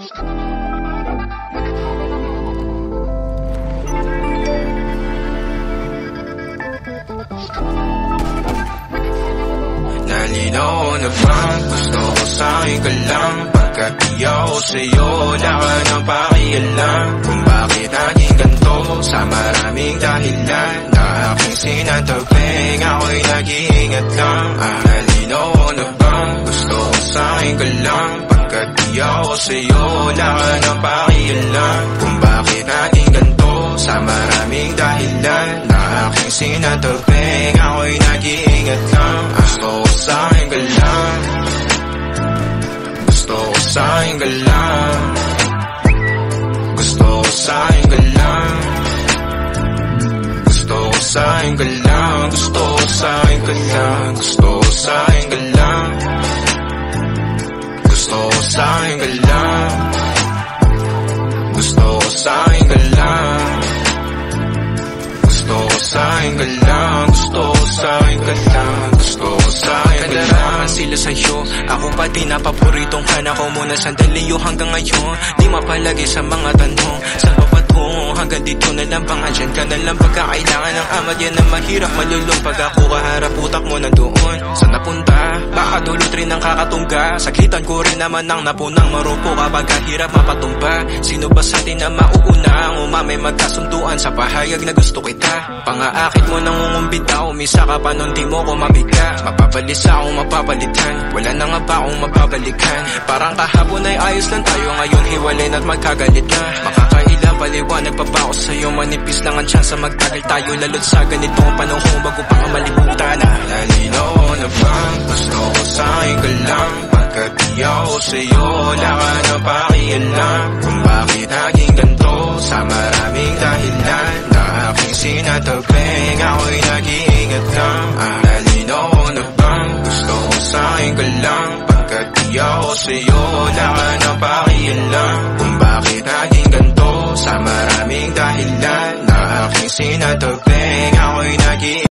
Nalinaw na bang gusto ko sa'yo ka lang? Pagkat di ako sa'yo, wala ka nang pakialam. Kung bakit naging ganito sa maraming dahilan na aking sinatagping, ako'y nag-iingat lang. Nalinaw na bang gusto ko sa'yo ka lang? Pagkat di ako sa'yo, wala ka nang pakialam. Kung bakit naging ganito sa maraming dahilan na aking sinatagping, ako'y nag-iingat lang. Gusto ko sa'yo ka lang, gusto ko sa'yo ka lang, gusto ko sa'yo ka lang, gusto ko sa'yo ka lang, gusto ko sa'yo ka lang, gusto ko sa'yo ka lang, gusto ko sa'yo ka lang, gusto ko sa'yo ka lang, gusto ko sa'yo ka lang, gusto ko sa'yo ka lang, gusto ko sa'yo ka lang. Sila sa'yo, ako pati na paboritong ka na ko muna sandali yo hanggang ngayon. Di mapalagi sa mga tanong, saan pa patungo? Hanggang dito na lang bang andyan ka na lang pagkakailangan ng ama? Yan ang mahirap malulong pag ako kaharap, utak mo na doon. Saan napunta? Baka dulot rin ang kakatungga. Sakitan ko rin naman ang napunang marupo kapag kahirap mapatumba. Sino ba sa atin na mauuna? Ang umamay magkasunduan sa pahayag na gusto kita. Pangaakit mo nang ungumbita, umisa ka pa nun di mo ko mabigla. Mapapalis akong mapapalitan, wala na nga ba akong mapabalikan? Parang kahapon ay ayos lang tayo, ngayon hiwalay na't magkagalit na. Makakailang paliwanag pa ba ako sa'yo? Manipis lang ang tsansa magtagal tayo, lalo't sa ganitong panahon bago pa ka malimutan na. Nalinaw na bang gusto ko sa'yo ka lang? Pagkat di ako sa'yo, wala ka nang pakialam. Kung bakit naging ganito sa maraming dahilan na aking sinatagping, ako'y nag-iingat lang. Nalinaw na bang gusto ko sa'yo ka lang? Pagkat di ako sa'yo, wala ka nang pakialam. Kung bakit naging ganito sa maraming dahilan na aking sinatagping,